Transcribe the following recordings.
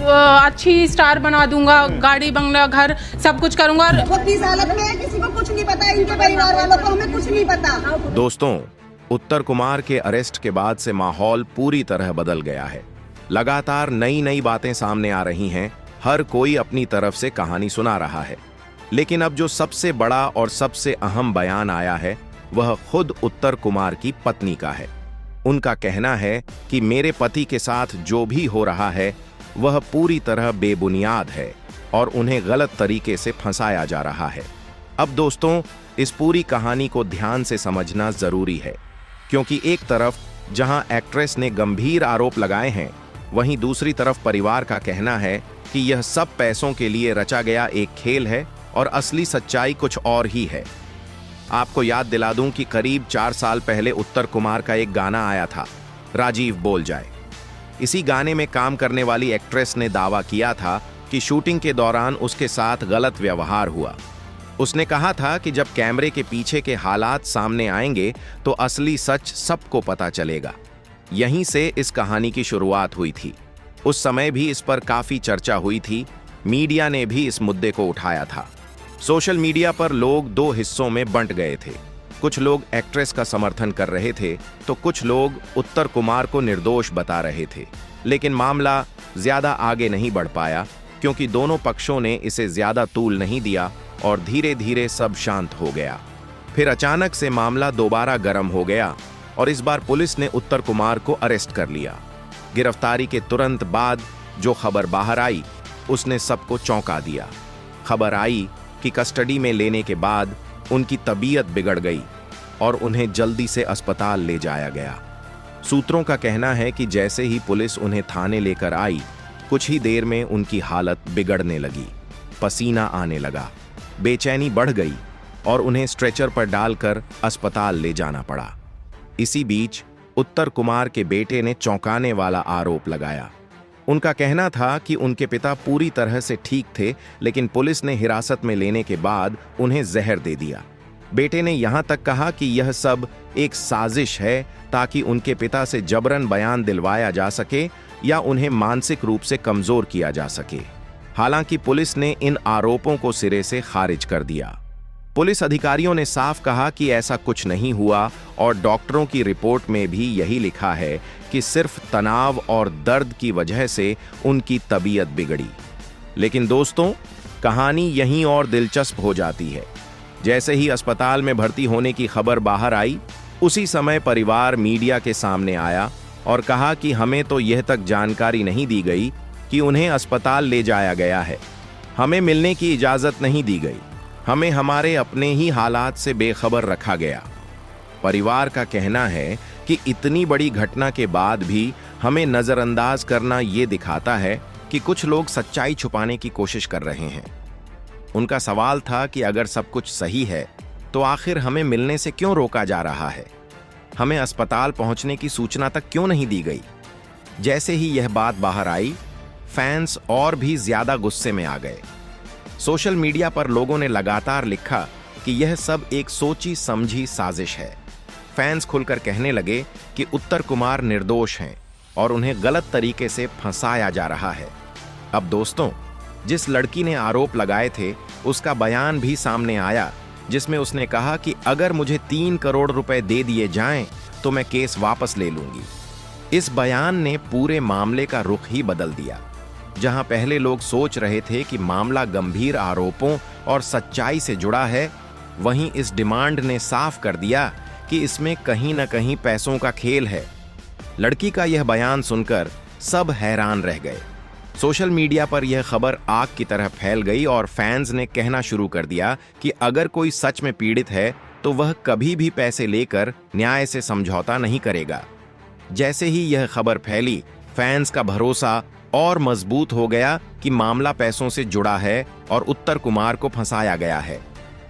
अच्छी स्टार बना दूंगा, गाड़ी बंगला घर सब कुछ करूंगा। वो किस हालत में है किसी को कुछ नहीं पता, इनके परिवार वालों को हमें कुछ नहीं पता। दोस्तों, उत्तर कुमार के अरेस्ट के बाद से माहौल पूरी तरह बदल गया है। लगातार नई नई बातें सामने आ रही हैं, हर कोई अपनी तरफ से कहानी सुना रहा है। लेकिन अब जो सबसे बड़ा और सबसे अहम बयान आया है वह खुद उत्तर कुमार की पत्नी का है। उनका कहना है कि मेरे पति के साथ जो भी हो रहा है वह पूरी तरह बेबुनियाद है और उन्हें गलत तरीके से फंसाया जा रहा है। अब दोस्तों, इस पूरी कहानी को ध्यान से समझना जरूरी है, क्योंकि एक तरफ जहां एक्ट्रेस ने गंभीर आरोप लगाए हैं, वहीं दूसरी तरफ परिवार का कहना है कि यह सब पैसों के लिए रचा गया एक खेल है और असली सच्चाई कुछ और ही है। आपको याद दिला दूं कि करीब 4 साल पहले उत्तर कुमार का एक गाना आया था, राजीव बोल जाए। इसी गाने में काम करने वाली एक्ट्रेस ने दावा किया था कि शूटिंग के दौरान उसके साथ गलत व्यवहार हुआ। उसने कहा था कि जब कैमरे के पीछे के हालात सामने आएंगे तो असली सच सबको पता चलेगा। यहीं से इस कहानी की शुरुआत हुई थी। उस समय भी इस पर काफी चर्चा हुई थी, मीडिया ने भी इस मुद्दे को उठाया था। सोशल मीडिया पर लोग 2 हिस्सों में बंट गए थे। कुछ लोग एक्ट्रेस का समर्थन कर रहे थे तो कुछ लोग उत्तर कुमार को निर्दोष बता रहे थे। लेकिन मामला ज्यादा आगे नहीं बढ़ पाया, क्योंकि दोनों पक्षों ने इसे ज्यादा तूल नहीं दिया और धीरे धीरे सब शांत हो गया। फिर अचानक से मामला दोबारा गर्म हो गया और इस बार पुलिस ने उत्तर कुमार को अरेस्ट कर लिया। गिरफ्तारी के तुरंत बाद जो खबर बाहर आई उसने सबको चौंका दिया। खबर आई कि कस्टडी में लेने के बाद उनकी तबीयत बिगड़ गई और उन्हें जल्दी से अस्पताल ले जाया गया। सूत्रों का कहना है कि जैसे ही पुलिस उन्हें थाने लेकर आई, कुछ ही देर में उनकी हालत बिगड़ने लगी, पसीना आने लगा, बेचैनी बढ़ गई और उन्हें स्ट्रेचर पर डालकर अस्पताल ले जाना पड़ा। इसी बीच उत्तर कुमार के बेटे ने चौंकाने वाला आरोप लगाया। उनका कहना था कि उनके पिता पूरी तरह से ठीक थे, लेकिन पुलिस ने हिरासत में लेने के बाद उन्हें जहर दे दिया। बेटे ने यहां तक कहा कि यह सब एक साजिश है ताकि उनके पिता से जबरन बयान दिलवाया जा सके या उन्हें मानसिक रूप से कमजोर किया जा सके। हालांकि पुलिस ने इन आरोपों को सिरे से खारिज कर दिया। पुलिस अधिकारियों ने साफ कहा कि ऐसा कुछ नहीं हुआ और डॉक्टरों की रिपोर्ट में भी यही लिखा है कि सिर्फ तनाव और दर्द की वजह से उनकी तबीयत बिगड़ी। लेकिन दोस्तों, कहानी यहीं और दिलचस्प हो जाती है। जैसे ही अस्पताल में भर्ती होने की खबर बाहर आई, उसी समय परिवार मीडिया के सामने आया और कहा कि हमें तो यह तक जानकारी नहीं दी गई कि उन्हें अस्पताल ले जाया गया है। हमें मिलने की इजाजत नहीं दी गई। हमें हमारे अपने ही हालात से बेखबर रखा गया। परिवार का कहना है कि इतनी बड़ी घटना के बाद भी हमें नजरअंदाज करना ये दिखाता है कि कुछ लोग सच्चाई छुपाने की कोशिश कर रहे हैं। उनका सवाल था कि अगर सब कुछ सही है तो आखिर हमें मिलने से क्यों रोका जा रहा है? हमें अस्पताल पहुंचने की सूचना तक क्यों नहीं दी गई? जैसे ही यह बात बाहर आई, फैंस और भी ज्यादा गुस्से में आ गए। सोशल मीडिया पर लोगों ने लगातार लिखा कि यह सब एक सोची समझी साजिश है। फैंस खुलकर कहने लगे कि उत्तर कुमार निर्दोष हैं और उन्हें गलत तरीके से फंसाया जा रहा है। अब दोस्तों, जिस लड़की ने आरोप लगाए थे उसका बयान भी सामने आया, जिसमें उसने कहा कि अगर मुझे 3 करोड़ रुपए दे दिए जाएं तो मैं केस वापस ले लूंगी। इस बयान ने पूरे मामले का रुख ही बदल दिया। जहां पहले लोग सोच रहे थे कि मामला गंभीर आरोपों और सच्चाई से जुड़ा है, वहीं इस डिमांड ने साफ कर दिया कि इसमें कहीं न कहीं पैसों का खेल है। लड़की का यह बयान सुनकर सब हैरान रह गए। सोशल मीडिया पर यह खबर आग की तरह फैल गई और फैंस ने कहना शुरू कर दिया कि अगर कोई सच में पीड़ित है तो वह कभी भी पैसे लेकर न्याय से समझौता नहीं करेगा। जैसे ही यह खबर फैली, फैंस का भरोसा और मजबूत हो गया कि मामला पैसों से जुड़ा है और उत्तर कुमार को फंसाया गया है।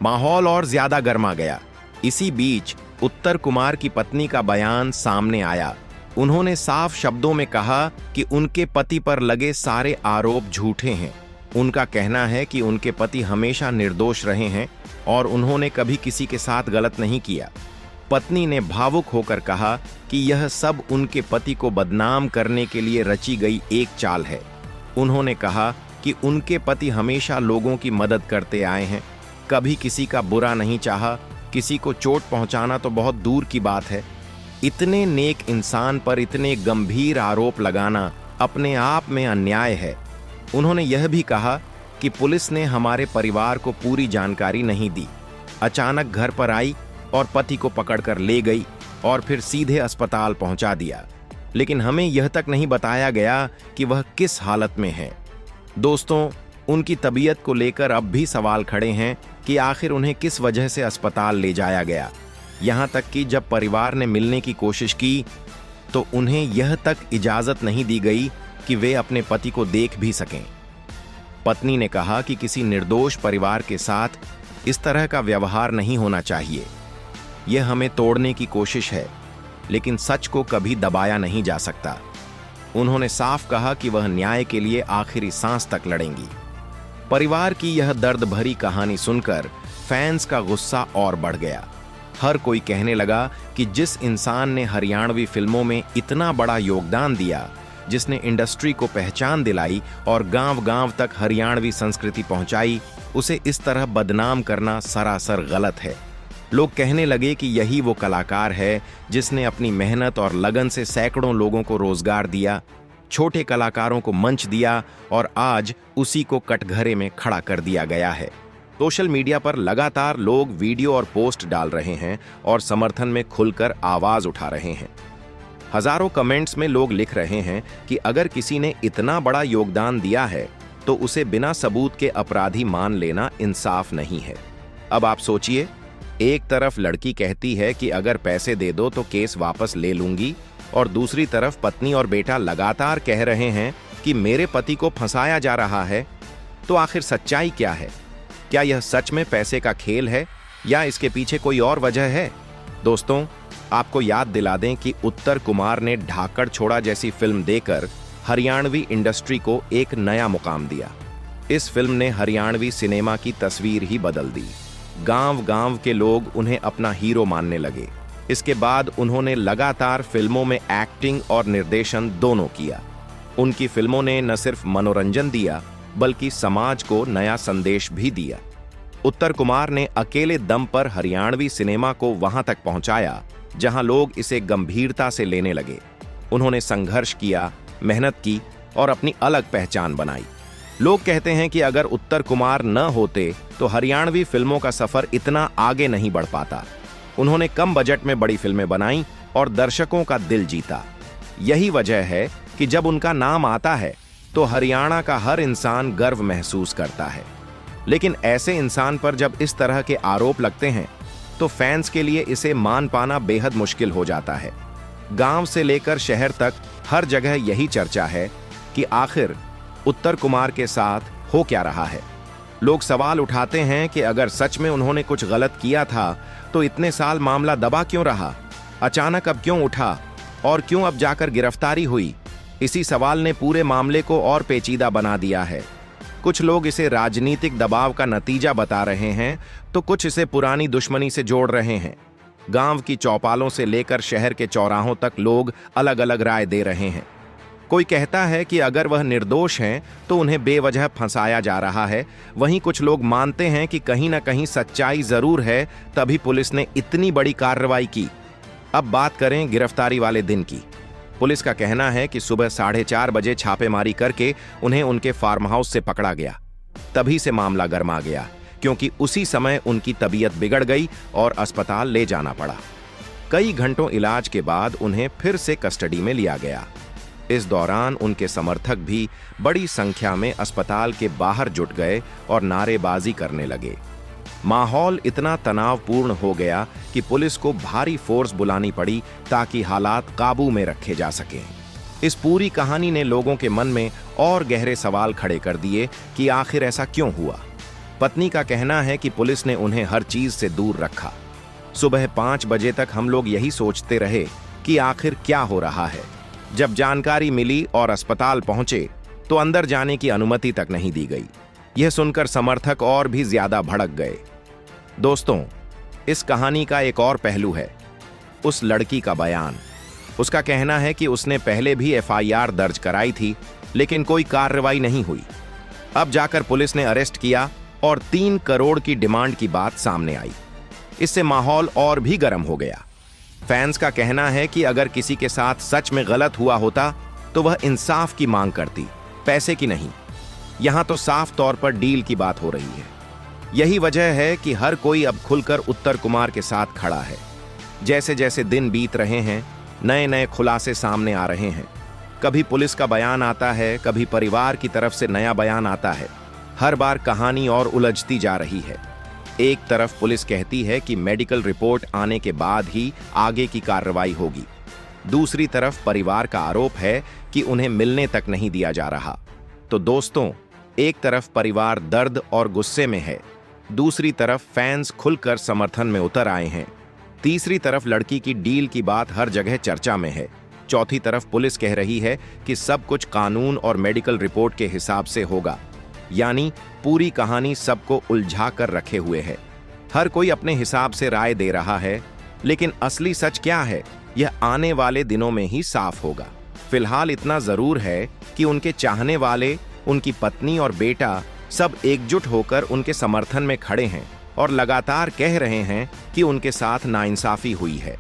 माहौल और ज्यादा गर्मा गया। इसी बीच उत्तर कुमार की पत्नी का बयान सामने आया। उन्होंने साफ शब्दों में कहा कि उनके पति पर लगे सारे आरोप झूठे हैं। उनका कहना है कि उनके पति हमेशा निर्दोष रहे हैं और उन्होंने कभी किसी के साथ गलत नहीं किया। पत्नी ने भावुक होकर कहा कि यह सब उनके पति को बदनाम करने के लिए रची गई एक चाल है। उन्होंने कहा कि उनके पति हमेशा लोगों की मदद करते आए हैं, कभी किसी का बुरा नहीं चाहा, किसी को चोट पहुंचाना तो बहुत दूर की बात है। इतने नेक इंसान पर इतने गंभीर आरोप लगाना अपने आप में अन्याय है। उन्होंने यह भी कहा कि पुलिस ने हमारे परिवार को पूरी जानकारी नहीं दी, अचानक घर पर आई और पति को पकड़कर ले गई और फिर सीधे अस्पताल पहुंचा दिया, लेकिन हमें यह तक नहीं बताया गया कि वह किस हालत में है। दोस्तों, उनकी तबीयत को लेकर अब भी सवाल खड़े हैं कि आखिर उन्हें किस वजह से अस्पताल ले जाया गया। यहां तक कि जब परिवार ने मिलने की कोशिश की तो उन्हें यह तक इजाजत नहीं दी गई कि वे अपने पति को देख भी सकें। पत्नी ने कहा कि किसी निर्दोष परिवार के साथ इस तरह का व्यवहार नहीं होना चाहिए। यह हमें तोड़ने की कोशिश है, लेकिन सच को कभी दबाया नहीं जा सकता। उन्होंने साफ कहा कि वह न्याय के लिए आखिरी सांस तक लड़ेंगी। परिवार की यह दर्द भरी कहानी सुनकर फैंस का गुस्सा और बढ़ गया। हर कोई कहने लगा कि जिस इंसान ने हरियाणवी फिल्मों में इतना बड़ा योगदान दिया, जिसने इंडस्ट्री को पहचान दिलाई और गांव-गांव तक हरियाणवी संस्कृति पहुंचाई, उसे इस तरह बदनाम करना सरासर गलत है। लोग कहने लगे कि यही वो कलाकार है जिसने अपनी मेहनत और लगन से सैकड़ों लोगों को रोजगार दिया, छोटे कलाकारों को मंच दिया और आज उसी को कटघरे में खड़ा कर दिया गया है। सोशल मीडिया पर लगातार लोग वीडियो और पोस्ट डाल रहे हैं और समर्थन में खुलकर आवाज उठा रहे हैं। हजारों कमेंट्स में लोग लिख रहे हैं कि अगर किसी ने इतना बड़ा योगदान दिया है तो उसे बिना सबूत के अपराधी मान लेना इंसाफ नहीं है। अब आप सोचिए, एक तरफ लड़की कहती है कि अगर पैसे दे दो तो केस वापस ले लूंगी, और दूसरी तरफ पत्नी और बेटा लगातार कह रहे हैं कि मेरे पति को फंसाया जा रहा है। तो आखिर सच्चाई क्या है? क्या यह सच में पैसे का खेल है या इसके पीछे कोई और वजह है? दोस्तों, आपको याद दिला दें कि उत्तर कुमार ने ढाकड़ छोड़ा जैसी फिल्म देकर हरियाणवी इंडस्ट्री को एक नया मुकाम दिया। इस फिल्म ने हरियाणवी सिनेमा की तस्वीर ही बदल दी। गांव-गांव के लोग उन्हें अपना हीरो मानने लगे। इसके बाद उन्होंने लगातार फिल्मों में एक्टिंग और निर्देशन दोनों किया। उनकी फिल्मों ने न सिर्फ मनोरंजन दिया बल्कि समाज को नया संदेश भी दिया। उत्तर कुमार ने अकेले दम पर हरियाणवी सिनेमा को वहां तक पहुंचाया जहां लोग इसे गंभीरता से लेने लगे। उन्होंने संघर्ष किया, मेहनत की और अपनी अलग पहचान बनाई। लोग कहते हैं कि अगर उत्तर कुमार न होते तो हरियाणवी फिल्मों का सफर इतना आगे नहीं बढ़ पाता। उन्होंने कम बजट में बड़ी फिल्में बनाई और दर्शकों का दिल जीता। यही वजह है कि जब उनका नाम आता है तो हरियाणा का हर इंसान गर्व महसूस करता है। लेकिन ऐसे इंसान पर जब इस तरह के आरोप लगते हैं तो फैंस के लिए इसे मान पाना बेहद मुश्किल हो जाता है। गांव से लेकर शहर तक हर जगह यही चर्चा है कि आखिर उत्तर कुमार के साथ हो क्या रहा है। लोग सवाल उठाते हैं कि अगर सच में उन्होंने कुछ गलत किया था तो इतने साल मामला दबा क्यों रहा, अचानक अब क्यों उठा और क्यों अब जाकर गिरफ्तारी हुई। इसी सवाल ने पूरे मामले को और पेचीदा बना दिया है। कुछ लोग इसे राजनीतिक दबाव का नतीजा बता रहे हैं तो कुछ इसे पुरानी दुश्मनी से जोड़ रहे हैं। गांव की चौपालों से लेकर शहर के चौराहों तक लोग अलग अलग राय दे रहे हैं। कोई कहता है कि अगर वह निर्दोष हैं तो उन्हें बेवजह फंसाया जा रहा है। वहीं कुछ लोग मानते हैं कि कहीं ना कहीं सच्चाई जरूर है, तभी पुलिस ने इतनी बड़ी कार्रवाई की। अब बात करें गिरफ्तारी वाले दिन की। पुलिस का कहना है कि सुबह 4:30 बजे छापेमारी करके उन्हें उनके फार्म हाउस से पकड़ा गया। तभी से मामला गर्मा गया, क्योंकि उसी समय उनकी तबीयत बिगड़ गई और अस्पताल ले जाना पड़ा। कई घंटों इलाज के बाद उन्हें फिर से कस्टडी में लिया गया। इस दौरान उनके समर्थक भी बड़ी संख्या में अस्पताल के बाहर जुट गए और नारेबाजी करने लगे। माहौल इतना तनावपूर्ण हो गया कि पुलिस को भारी फोर्स बुलानी पड़ी ताकि हालात काबू में रखे जा सकें। इस पूरी कहानी ने लोगों के मन में और गहरे सवाल खड़े कर दिए कि आखिर ऐसा क्यों हुआ। पत्नी का कहना है कि पुलिस ने उन्हें हर चीज से दूर रखा। सुबह 5 बजे तक हम लोग यही सोचते रहे कि आखिर क्या हो रहा है। जब जानकारी मिली और अस्पताल पहुंचे तो अंदर जाने की अनुमति तक नहीं दी गई। यह सुनकर समर्थक और भी ज्यादा भड़क गए। दोस्तों, इस कहानी का एक और पहलू है उस लड़की का बयान। उसका कहना है कि उसने पहले भी FIR दर्ज कराई थी, लेकिन कोई कार्रवाई नहीं हुई। अब जाकर पुलिस ने अरेस्ट किया और 3 करोड़ की डिमांड की बात सामने आई। इससे माहौल और भी गर्म हो गया। फैंस का कहना है कि अगर किसी के साथ सच में गलत हुआ होता तो वह इंसाफ की मांग करती, पैसे की नहीं। यहां तो साफ तौर पर डील की बात हो रही है। यही वजह है कि हर कोई अब खुलकर उत्तर कुमार के साथ खड़ा है। जैसे जैसे दिन बीत रहे हैं, नए नए खुलासे सामने आ रहे हैं। कभी पुलिस का बयान आता है, कभी परिवार की तरफ से नया बयान आता है। हर बार कहानी और उलझती जा रही है। एक तरफ पुलिस कहती है कि मेडिकल रिपोर्ट आने के बाद ही आगे की कार्रवाई होगी। दूसरी तरफ परिवार का आरोप है कि उन्हें मिलने तक नहीं दिया जा रहा। तो दोस्तों, एक तरफ परिवार दर्द और गुस्से में है, दूसरी तरफ फैंस खुलकर समर्थन में उतर आए हैं। तीसरी तरफ लड़की की डील की बात हर जगह चर्चा में है। चौथी तरफ पुलिस कह रही है कि सब कुछ कानून और मेडिकल रिपोर्ट के हिसाब से होगा। यानी पूरी कहानी सबको उलझा कर रखे हुए है। हर कोई अपने हिसाब से राय दे रहा है, लेकिन असली सच क्या है यह आने वाले दिनों में ही साफ होगा। फिलहाल इतना जरूर है कि उनके चाहने वाले, उनकी पत्नी और बेटा सब एकजुट होकर उनके समर्थन में खड़े हैं और लगातार कह रहे हैं कि उनके साथ नाइंसाफी हुई है।